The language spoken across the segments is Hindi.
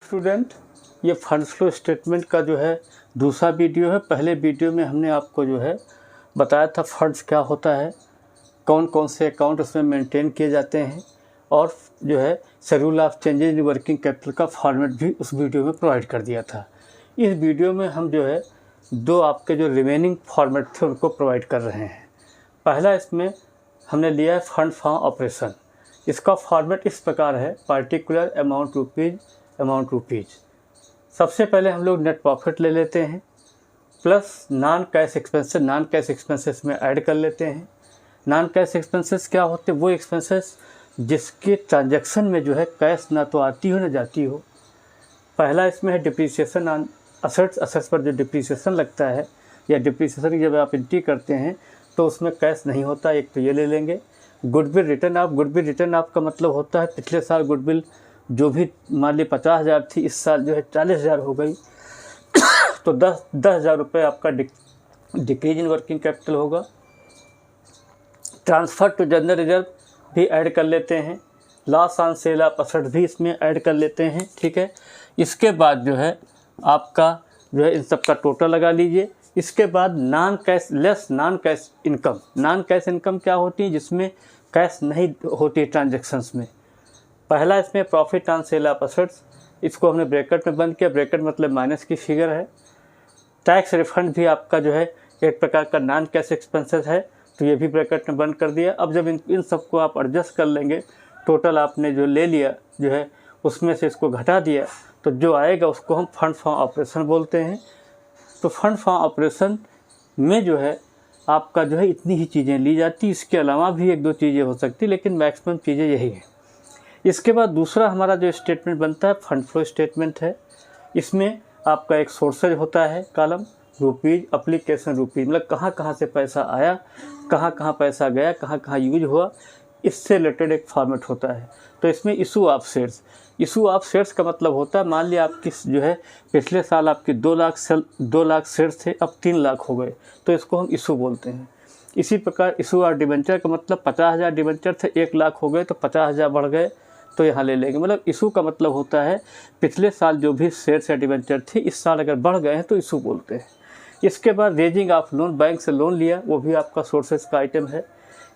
स्टूडेंट, ये फंड्स फ्लो स्टेटमेंट का जो है दूसरा वीडियो है। पहले वीडियो में हमने आपको जो है बताया था फंड्स क्या होता है, कौन कौन से अकाउंट उसमें मेंटेन किए जाते हैं, और जो है schedule of changes in working capital का फॉर्मेट भी उस वीडियो में प्रोवाइड कर दिया था। इस वीडियो में हम जो है दो आपके जो रिमेनिंग फॉर्मेट थे उनको प्रोवाइड कर रहे हैं। पहला इसमें हमने लिया है फंड फ्रॉम ऑपरेशन। इसका फॉर्मेट इस प्रकार है, पार्टिकुलर अमाउंट रुपीज़। सबसे पहले हम लोग नेट प्रॉफिट ले लेते हैं प्लस नॉन कैश एक्सपेंसेस में ऐड कर लेते हैं। नॉन कैश एक्सपेंसेस क्या होते हैं? वो एक्सपेंसेस जिसके ट्रांजैक्शन में जो है कैश ना तो आती हो ना जाती हो। पहला इसमें है डिप्रिसिएशन ऑन असेट्स पर जो डिप्रिसिएशन लगता है या डिप्रिसिएशन की जब आप एंट्री करते हैं तो उसमें कैश नहीं होता, एक तो ये ले लेंगे। गुडविल रिटर्न ऑफ का मतलब होता है पिछले साल गुडविल जो भी मान ली 50,000 थी, इस साल जो है 40,000 हो गई तो 10,000 रुपये आपका डिक्रीज इन वर्किंग कैपिटल होगा। ट्रांसफ़र टू जनरल रिजर्व भी ऐड कर लेते हैं, loss on sale of asset भी इसमें ऐड कर लेते हैं, ठीक है। इसके बाद जो है आपका जो है इन सब का टोटल लगा लीजिए। इसके बाद नॉन कैश इनकम क्या होती है? जिसमें कैश नहीं होती ट्रांजैक्शंस में। पहला इसमें profit on sale of assets, इसको हमने ब्रैकेट में बंद किया, ब्रैकेट मतलब माइनस की फिगर है। टैक्स रिफंड भी आपका जो है एक प्रकार का नॉन कैश एक्सपेंसेस है, तो ये भी ब्रैकेट में बंद कर दिया। अब जब इन सबको आप एडजस्ट कर लेंगे, टोटल आपने जो ले लिया जो है उसमें से इसको घटा दिया, तो जो आएगा उसको हम फंड फ्रॉम ऑपरेशन बोलते हैं। तो फंड फ्रॉम ऑपरेशन में जो है आपका जो है इतनी ही चीज़ें ली जाती, इसके अलावा भी एक दो चीज़ें हो सकती, लेकिन मैक्सिमम चीज़ें यही है। इसके बाद दूसरा हमारा जो स्टेटमेंट बनता है फंड फ्लो स्टेटमेंट है। इसमें आपका एक सोर्सेज होता है कॉलम, रुपीज़, एप्लीकेशन रुपीज़, मतलब कहाँ कहाँ से पैसा आया, कहाँ कहाँ पैसा गया, कहाँ कहाँ यूज हुआ, इससे रिलेटेड एक फॉर्मेट होता है। तो इसमें इशू ऑफ शेयर्स का मतलब होता है, मान लिया आपकी जो है पिछले साल आपकी 2 लाख शेयर्स थे, अब 3 लाख हो गए, तो इसको हम इशू बोलते हैं। इसी प्रकार इशू ऑफ डिबेंचर का मतलब 50,000 डिबेंचर थे, 1 लाख हो गए तो 50,000 बढ़ गए, तो यहाँ ले लेंगे। मतलब इशू का मतलब होता है पिछले साल जो भी शेयर्स या डिबेंचर थी, इस साल अगर बढ़ गए हैं तो इशू बोलते हैं। इसके बाद रेजिंग ऑफ लोन, बैंक से लोन लिया, वो भी आपका सोर्सेज का आइटम है।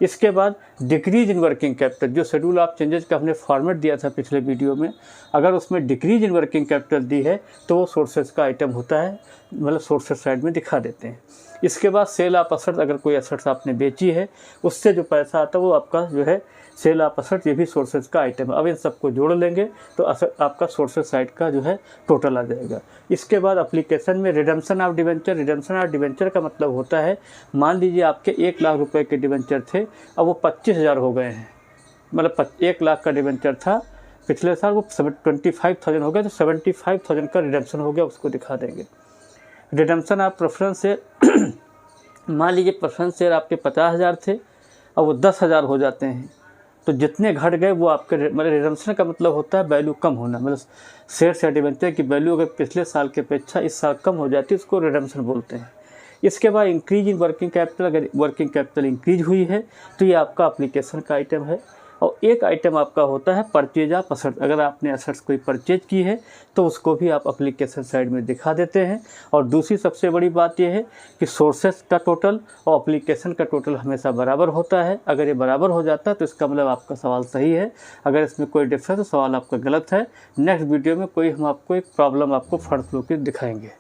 इसके बाद डिक्रीज इन वर्किंग कैपिटल, जो शेड्यूल ऑफ चेंजेस का हमने फॉर्मेट दिया था पिछले वीडियो में, अगर उसमें डिक्रीज इन वर्किंग कैपिटल दी है तो वो सोर्सेज का आइटम होता है, मतलब सोर्सेज साइड में दिखा देते हैं। इसके बाद सेल ऑफ एसेट्स, अगर कोई एसेट्स आपने बेची है उससे जो पैसा आता है वो आपका जो है सेल ऑफ एसेट्स, ये भी सोर्सेज का आइटम है। अब इन सबको जोड़ लेंगे तो आपका सोर्सेज साइड का जो है टोटल आ जाएगा। इसके बाद एप्लीकेशन में रिडम्पशन ऑफ डिबेंचर का मतलब होता है, मान लीजिए आपके 1 लाख रुपए के डिबेंचर थे, अब वो 25,000 हो गए हैं, मतलब 1 लाख का डिबेंचर था पिछले साल, वो 25,000 हो गया, तो 75,000 का रिडम्पशन हो गया, उसको दिखा देंगे। रिडम्पशन ऑफ प्रेफरेंस शेयर, मान लीजिए प्रेफरेंस शेयर आपके 50,000 थे, अब वो 10,000 हो जाते हैं, तो जितने घट गए वो आपके, मतलब रिडम्पशन का मतलब होता है वैल्यू कम होना, मतलब शेयर या डिबेंचर की वैल्यू अगर पिछले साल के अपेक्षा इस साल कम हो जाती है, उसको रिडम्पशन बोलते हैं। इसके बाद इंक्रीज इन वर्किंग कैपिटल, अगर वर्किंग कैपिटल इंक्रीज हुई है तो ये आपका एप्लीकेशन का आइटम है। और एक आइटम आपका होता है परचेज ऑफ एसेट्स, अगर आपने एसेट्स कोई परचेज की है तो उसको भी आप एप्लीकेशन साइड में दिखा देते हैं। और दूसरी सबसे बड़ी बात यह है कि सोर्सेस का टोटल और एप्लीकेशन का टोटल हमेशा बराबर होता है। अगर ये बराबर हो जाता है तो इसका मतलब आपका सवाल सही है, अगर इसमें कोई डिफरेंस तो सवाल आपका गलत है। नेक्स्ट वीडियो में हम आपको एक प्रॉब्लम आपको फंड फ्लो की दिखाएंगे।